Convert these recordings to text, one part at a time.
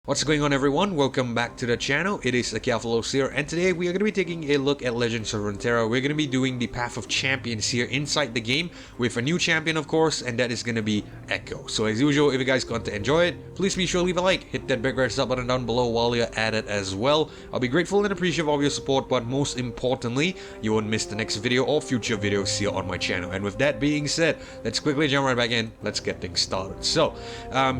What's going on, everyone? Welcome back to the channel. It is Akiafalos here, and today we are going to be taking a look at Legends of Runeterra. We're going to be doing the Path of Champions here inside the game with a new champion, of course, and that is going to be Ekko. So as usual, if you guys got to enjoy it, please be sure to leave a like, hit that big red sub button down below while you're at it as well. I'll be grateful and appreciative of your support, but most importantly, you won't miss the next video or future videos here on my channel. And with that being said, let's quickly jump right back in. Let's get things started. So,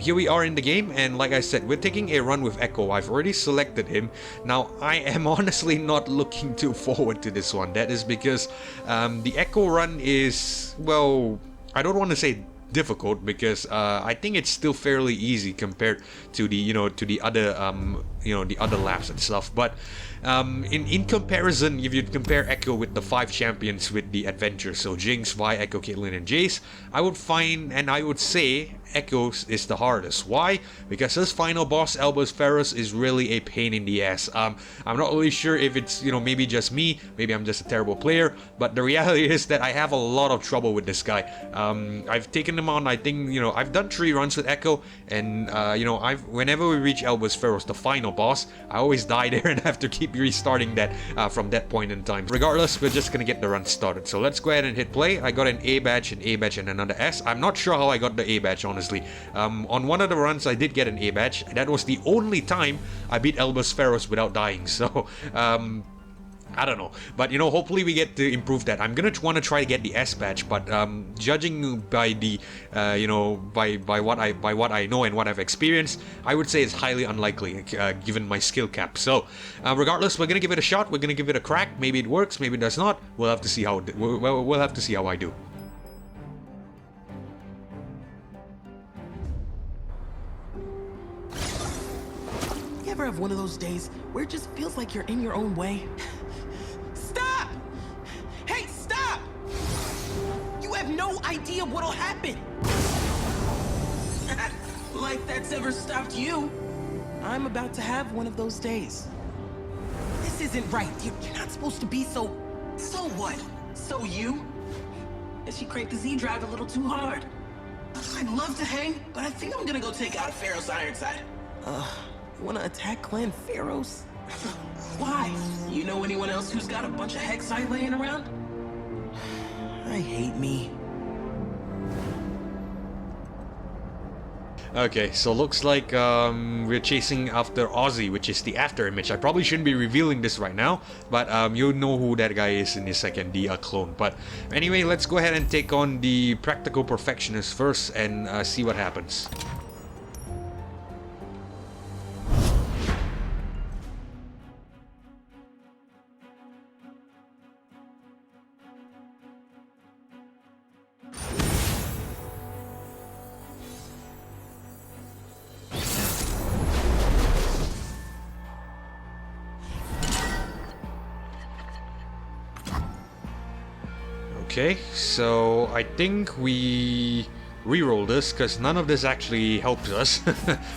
here we are in the game, and like I said, we're taking a run with Ekko. I've already selected him. Now, I am honestly not looking too forward to this one. That is because the Ekko run is, well, I don't want to say difficult, because I think it's still fairly easy compared to the the other laps and stuff. But in comparison, if you compare Ekko with the 5 champions with the adventure, so Jinx, Vi, Ekko, Caitlyn, and Jace, I would say Ekko is the hardest. Why? Because his final boss, Albus Ferrous, is really a pain in the ass. I'm not really sure if it's, maybe just me, maybe I'm just a terrible player, but the reality is that I have a lot of trouble with this guy. I've taken him on, I think, I've done 3 runs with Ekko, and, whenever we reach Albus Ferrous, the final boss, I always die there and have to keep restarting that from that point in time. Regardless, we're just gonna get the run started. So let's go ahead and hit play. I got an A badge, and another S. I'm not sure how I got the A badge, honestly. On one of the runs, I did get an A badge. That was the only time I beat Albus Ferrous without dying. So, I don't know, but hopefully we get to improve that. I'm gonna want to try to get the S badge, but judging by the by what I know and what I've experienced, I would say it's highly unlikely given my skill cap. So regardless, we're gonna give it a shot. We're gonna give it a crack. Maybe it works, maybe it does not. We'll have to see how we'll have to see how I do. You ever have one of those days where it just feels like you're in your own way? Stop! Hey, stop! You have no idea what'll happen! Like that's ever stopped you. I'm about to have one of those days. This isn't right. You're not supposed to be so... So what? So you? Did she crank the Z drive a little too hard? I'd love to hang, but I think I'm gonna go take out Pharaoh's Ironside. You wanna attack Clan Pharaohs? Why? You know anyone else who's got a bunch of rek'sai laying around? I hate me. Okay, so looks like we're chasing after Ozzy, which is the after image. I probably shouldn't be revealing this right now, but you'll know who that guy is in a second, the clone. But anyway, let's go ahead and take on the Practical Perfectionist first and see what happens. Okay, so I think we reroll this because none of this actually helps us.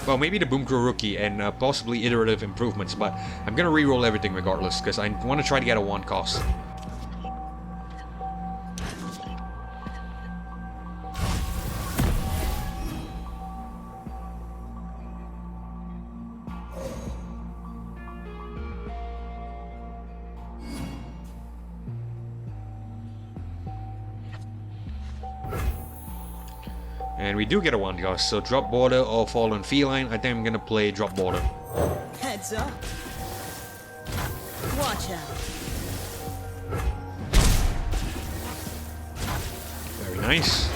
Well, maybe the Boomcrow Rookie and possibly iterative improvements, but I'm gonna reroll everything regardless because I want to try to get a 1 cost. And we do get a 1 cost, so drop border or fallen feline. I think I'm gonna play drop border. Heads up. Watch out. Very nice.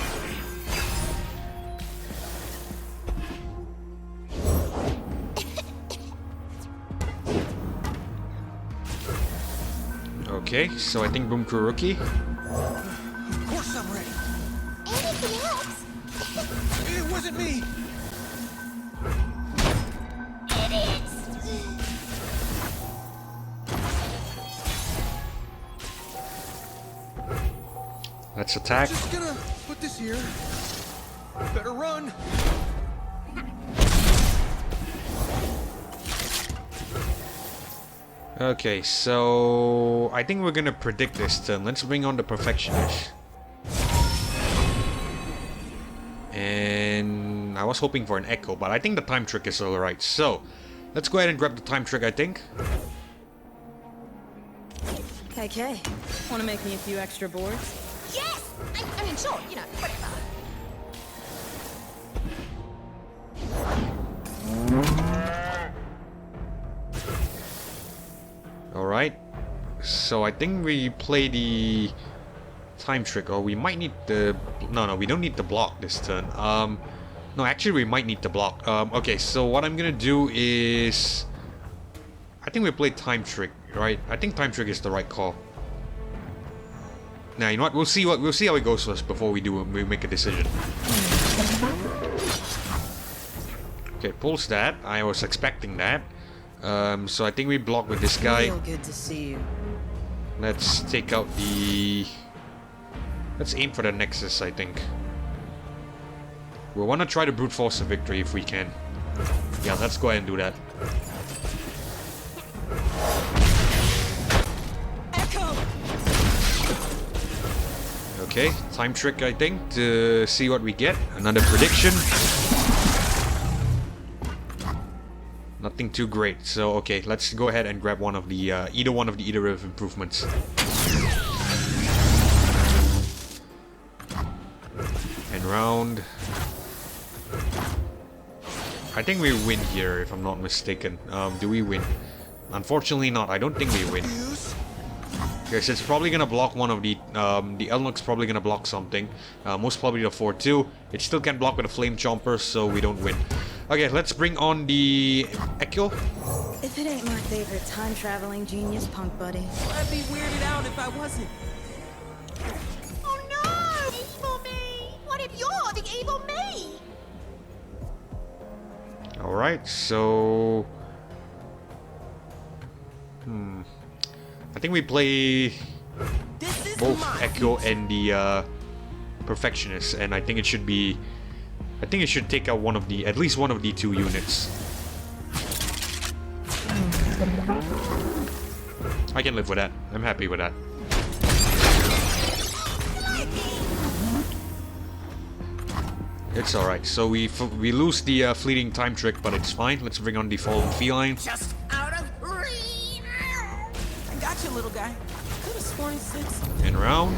Okay, so I think Boomcrow Rookie. Of course I'm ready. Anything else? It wasn't me! Idiots! Let's attack. Just gonna put this here. Better run! Okay, so I think we're gonna predict this turn. Let's bring on the Perfectionist. And I was hoping for an Ekko, but I think the time trick is alright. So, let's go ahead and grab the time trick, I think. Okay, want to make me a few extra boards? Yes! I mean, sure, you know, whatever. Alright. So I think we play the time trick, or we might need the... No, we don't need the block this turn. No, actually we might need the block. Okay, so what I'm gonna do is... I think we play time trick, right? I think time trick is the right call. Now, you know what? We'll see how it goes first before we make a decision. Okay, pulls that. I was expecting that. So I think we block with this guy. Real good to see you. Let's take out the... Let's aim for the Nexus, I think. We want to try to brute force a victory if we can. Yeah, let's go ahead and do that. Ekko! Okay, time trick, I think, to see what we get. Another prediction. Nothing too great. So, okay, let's go ahead and grab one of the, either one of the iterative improvements. And round. I think we win here, if I'm not mistaken. Do we win? Unfortunately not. I don't think we win. Okay, so it's probably gonna block one of the Elnuk's probably gonna block something. Most probably the 4-2. It still can block with a Flame Chomper, so we don't win. Okay, let's bring on the Ekko. If it ain't my favorite time-traveling genius, punk buddy. I'd be weirded out if I wasn't. Oh no! Evil me! What if you're the evil me? Alright, so... I think we play This is both my Ekko and the Perfectionist, and I think it should be... I think it should take out one of the... at least one of the two units. I can live with that. I'm happy with that. It's alright. So we lose the fleeting time trick, but it's fine. Let's bring on the Fallen Feline. just out of reach. I got you, little guy. Could have sworn he said something. And round.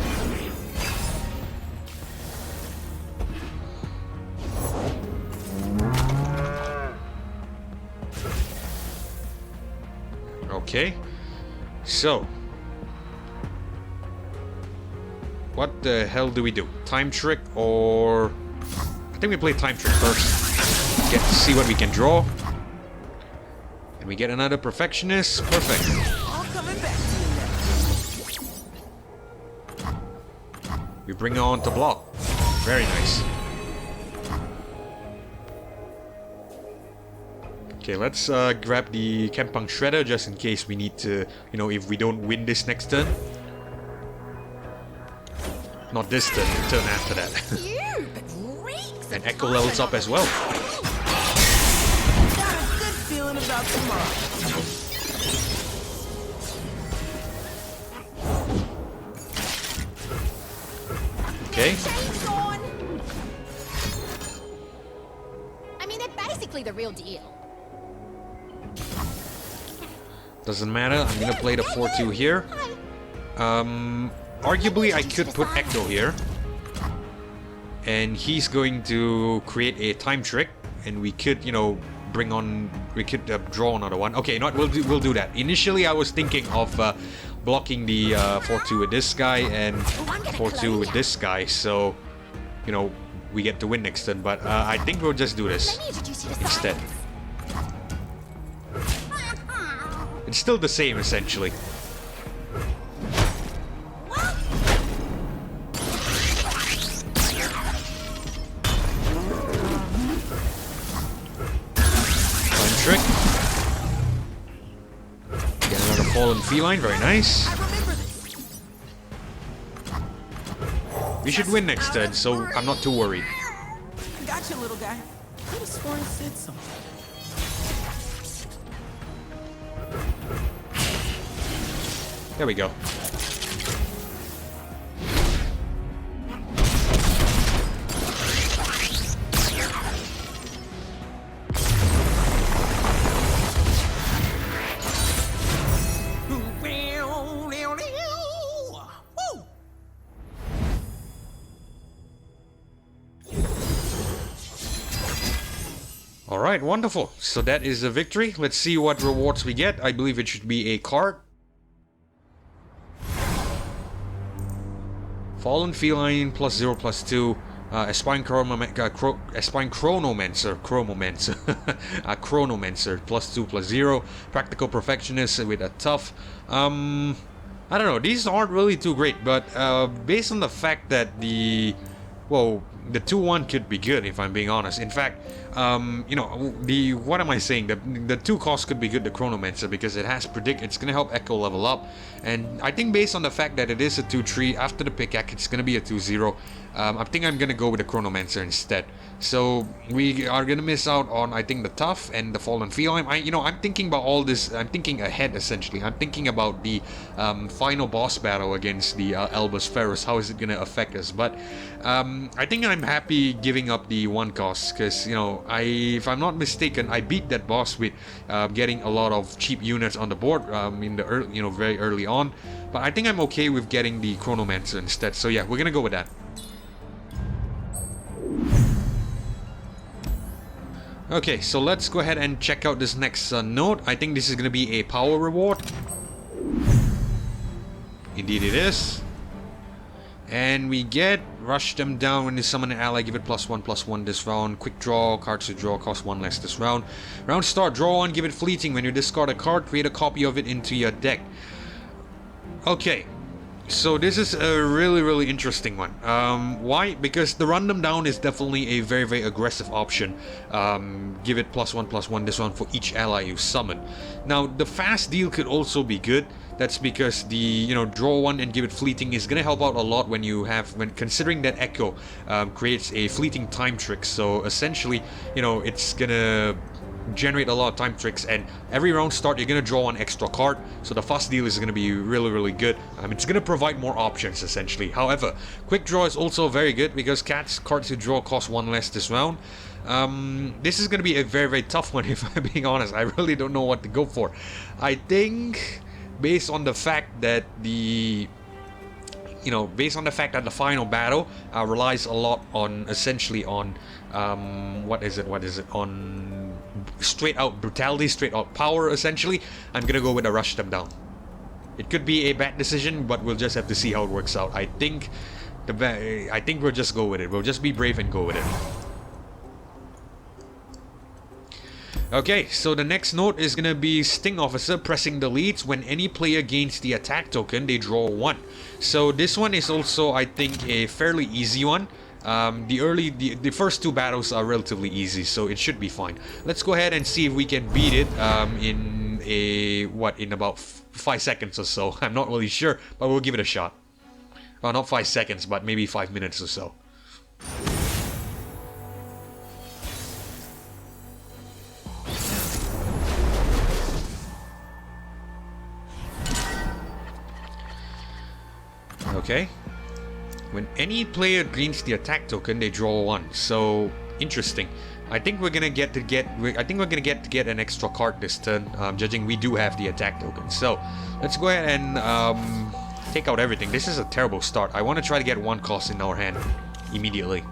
Okay. So. What the hell do we do? Time trick or... I think we play time trick first. Get to see what we can draw. And we get another Perfectionist. Perfect. All coming back to you now. We bring it on to block. Very nice. Okay, let's grab the Kempang Shredder just in case we need to, you know, if we don't win this next turn. Not this turn, the turn after that. You, but reeks And Ekko levels up as well. Got a good feeling about tomorrow. Okay. Shane's gone. I mean, they're basically the real deal. Doesn't matter, I'm gonna play the 4-2 here. Arguably I could put Ekko here. And he's going to create a time trick. And we could, you know, bring on... We could draw another one. Okay, not we'll do that. Initially I was thinking of blocking the 4-2 with this guy and 4-2 with this guy. So, you know, we get to win next turn. But I think we'll just do this Let me introduce you to instead. science. It's still the same, essentially. Time trick. Get another Fallen Feline, very nice. I remember this. We should win next turn, so I'm not too worried. I got you, little guy. Could have sworn he said something. There we go. Alright, wonderful. So that is a victory. Let's see what rewards we get. I believe it should be a card. Fallen Feline plus 0 plus 2. Aspiring Chronomancer plus 2 plus 0. Practical Perfectionist with a tough. I don't know, these aren't really too great, but based on the fact that the 2-1 could be good, if I'm being honest. In fact, you know, what am I saying? The 2 cost could be good, the Chronomancer, because it has Predict. It's gonna help Ekko level up, and I think based on the fact that it is a 2-3 after the pickaxe, it's gonna be a 2-0. I think I'm gonna go with the Chronomancer instead. So we are gonna miss out on, I think, the Tough and the Fallen Feline. I'm thinking about all this. I'm thinking ahead, essentially. I'm thinking about the final boss battle against the Albus Ferrus. How is it gonna affect us? But I think I'm happy giving up the 1 cost, because, you know, if I'm not mistaken, I beat that boss with getting a lot of cheap units on the board in the early, you know, very early on. But I think I'm okay with getting the Chronomancer instead. So yeah, we're gonna go with that. Okay, so let's go ahead and check out this next note. I think this is going to be a power reward. Indeed it is. And we get rush them down when you summon an ally, give it +1/+1 this round. Quick draw, cards to draw cost 1 less this round. Round start, draw 1, give it fleeting. When you discard a card, create a copy of it into your deck. Okay. So this is a really interesting one. Why? Because the run them down is definitely a very aggressive option. Give it +1/+1 this one for each ally you summon. Now the fast deal could also be good. That's because the, you know, draw 1 and give it fleeting is gonna help out a lot when considering that Ekko creates a fleeting time trick. So essentially, you know, it's gonna generate a lot of time tricks, and every round start you're gonna draw 1 extra card, so the fast deal is gonna be really good. It's gonna provide more options essentially. However, quick draw is also very good because cards you draw cost 1 less this round. This is gonna be a very tough one, if I'm being honest. I really don't know what to go for. I think based on the fact that the final battle relies a lot on essentially on on straight out brutality, straight out power, essentially, I'm gonna go with a rush them down. It could be a bad decision, but we'll just have to see how it works out. I think we'll just go with it. We'll just be brave and go with it. Okay, so the next note is gonna be Sting Officer pressing the leads. When any player gains the attack token, they draw 1. So this one is also, I think, a fairly easy one. The first 2 battles are relatively easy, so it should be fine. Let's go ahead and see if we can beat it in about 5 seconds or so. I'm not really sure, but we'll give it a shot. Well, not 5 seconds, but maybe 5 minutes or so. Okay. When any player gains the attack token, they draw 1. So interesting. I think we're gonna get to get an extra card this turn. Judging we do have the attack token. So let's go ahead and take out everything. This is a terrible start. I want to try to get 1 cost in our hand immediately.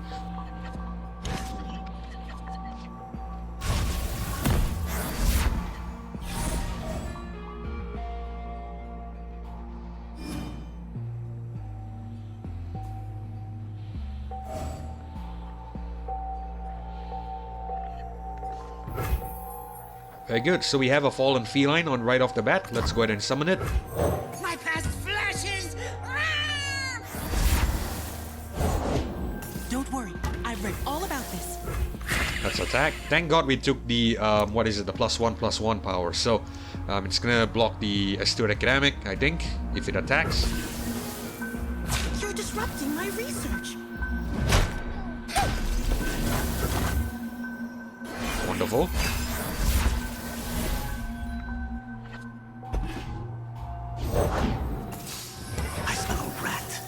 Very good, so we have a Fallen Feline on right off the bat. Let's go ahead and summon it. My past flashes! Ah! Don't worry, I've read all about this. Let's attack. Thank God we took the, the +1/+1 power. So, it's gonna block the astute academic, I think, if it attacks. You're disrupting my research. Wonderful. I smell a rat.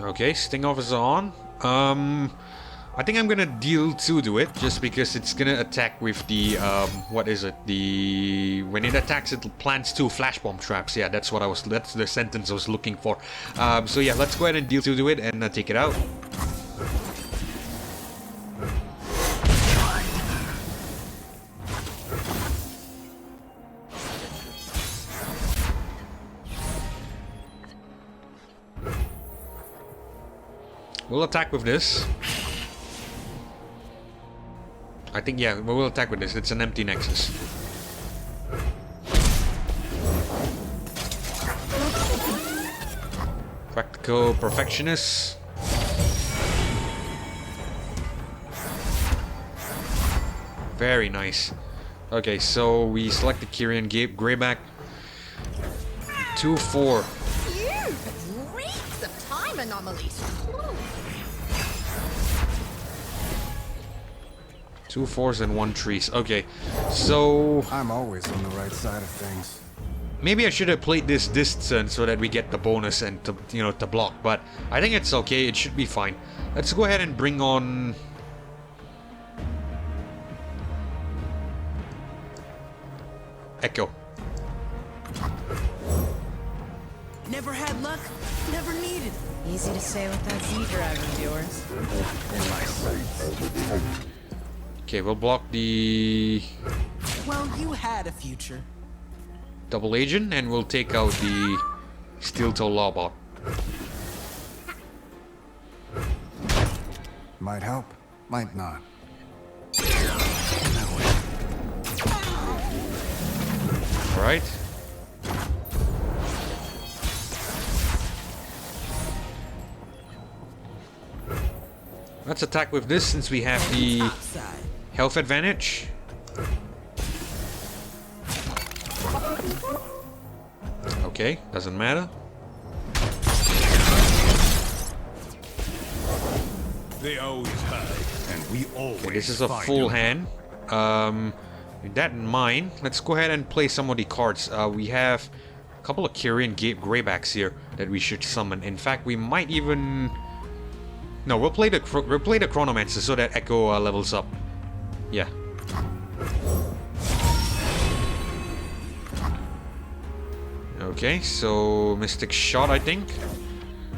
Okay, Sting Officer on. I think I'm gonna deal 2 to it, just because it's gonna attack with the, when it attacks it plants 2 flash bomb traps. Yeah, that's the sentence I was looking for. So yeah, let's go ahead and deal 2 to it and take it out. We'll attack with this. I think, yeah, we'll attack with this. It's an empty Nexus. Practical Perfectionist. Very nice. Okay, so we select the Kyrian Greyback. 2-4. You reeks of time anomalies. 2 4s and 1 3s. Okay, so I'm always on the right side of things. maybe I should have played this distance so that we get the bonus and to, you know, to block. But I think it's okay. It should be fine. Let's go ahead and bring on Ekko. Never had luck, never needed. Easy to say with that Z drive of yours. Okay, we'll block the Well, you had a future. double agent and we'll take out the steel toe lawbot. Might help, might not. Alright. Let's attack with this since we have the Topside. health advantage. Okay, doesn't matter. They always hide, and we always Okay, this is a find full them. hand. With that in mind, let's go ahead and play some of the cards. We have a couple of Kyrian Greybacks here that we should summon. In fact, we might even... No, we'll play the Chronomancer so that Ekko levels up. Yeah. Okay, so Mystic Shot, I think.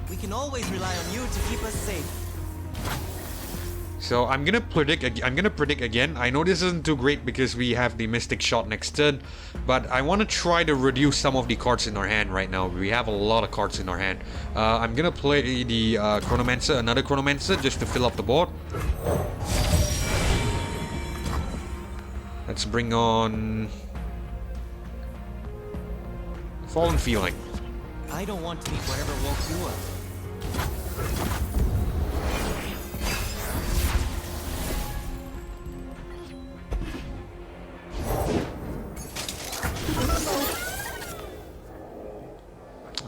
We can always rely on you to keep us safe. So I'm gonna predict again. I know this isn't too great because we have the Mystic Shot next turn, but I want to try to reduce some of the cards in our hand right now. We have a lot of cards in our hand. I'm gonna play the Chronomancer, another Chronomancer, just to fill up the board. Let's bring on Fallen Feeling. I don't want to be whatever woke you up.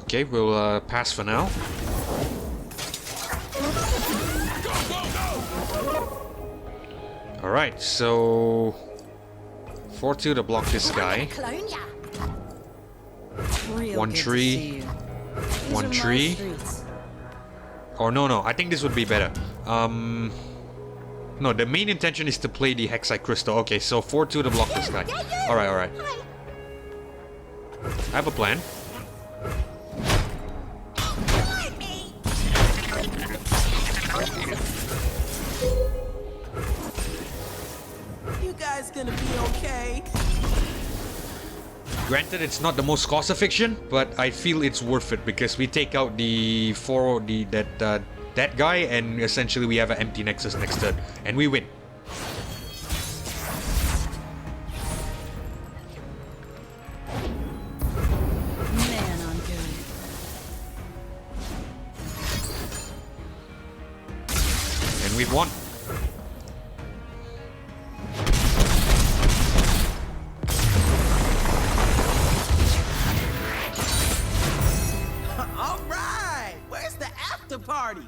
Okay, we'll pass for now. Alright, so 4-2 to block this guy. Clone ya. Real 1 good to tree. see you. These 1 are my tree. streets. Or no, I think this would be better. No, the main intention is to play the rek'sai crystal. Okay, so 4-2 to block this guy. Alright. Hi. I have a plan. You guys gonna be okay? Granted, it's not the most cost efficient, but I feel it's worth it because we take out the that guy, and essentially we have an empty Nexus next turn, and we win. Man, I'm good. And we've won. All right. Where's the after party?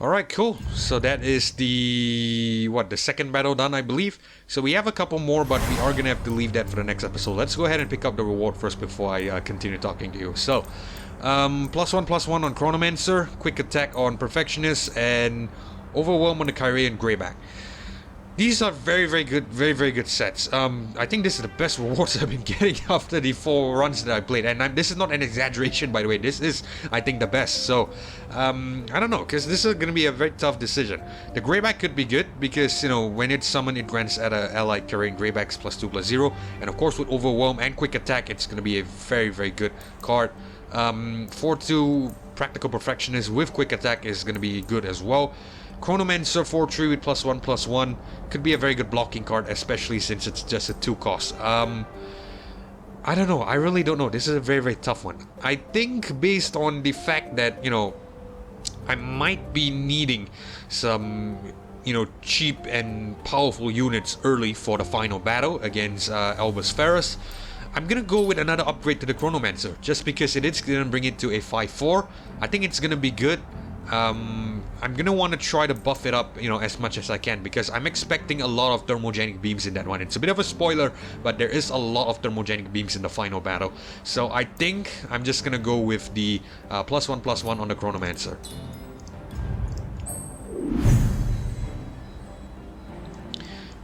Alright, cool. So that is the second battle done, I believe. So we have a couple more, but we are gonna have to leave that for the next episode. Let's go ahead and pick up the reward first before I continue talking to you. So, +1/+1 on Chronomancer, quick attack on Perfectionist, and overwhelm on the Kyrian Greyback. These are very good sets. I think this is the best rewards I've been getting after the 4 runs that I played, and this is not an exaggeration, by the way. This is, I think, the best. So I don't know, because this is going to be a very tough decision. The Greyback could be good because, you know, when it's summoned, it grants at a ally carrying Greybacks +2/+0, and of course with Overwhelm and Quick Attack, it's going to be a very good card. 4/2 Practical Perfectionist with Quick Attack is going to be good as well. Chronomancer 4/3 with +1/+1 could be a very good blocking card, especially since it's just a 2 cost. I don't know. I really don't know. This is a very tough one. I think based on the fact that, you know, I might be needing some, you know, cheap and powerful units early for the final battle against Albus Ferrus, I'm gonna go with another upgrade to the Chronomancer, just because it is gonna bring it to a 5/4. I think it's gonna be good. I'm gonna want to try to buff it up, you know, as much as I can, because I'm expecting a lot of thermogenic beams in that one. It's a bit of a spoiler, but there is a lot of thermogenic beams in the final battle. So I think I'm just gonna go with the +1/+1 on the Chronomancer.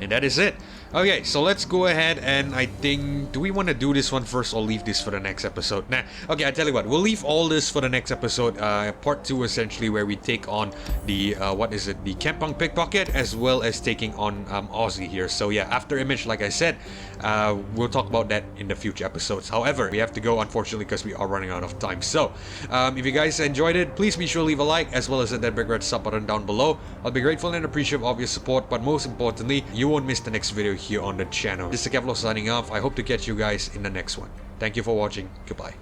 And that is it. Okay, so let's go ahead and I think, do we want to do this one first or leave this for the next episode? Nah, okay, I tell you what, we'll leave all this for the next episode, part 2 essentially, where we take on the, the Kempang Pickpocket, as well as taking on Aussie here. So yeah, after Image, like I said, we'll talk about that in the future episodes. However, we have to go, unfortunately, because we are running out of time. So, if you guys enjoyed it, please be sure to leave a like, as well as hit that big red sub button down below. I'll be grateful and appreciative of your support, but most importantly, you won't miss the next video here on the channel. This is Kevlo signing off. I hope to catch you guys in the next one. Thank you for watching. Goodbye.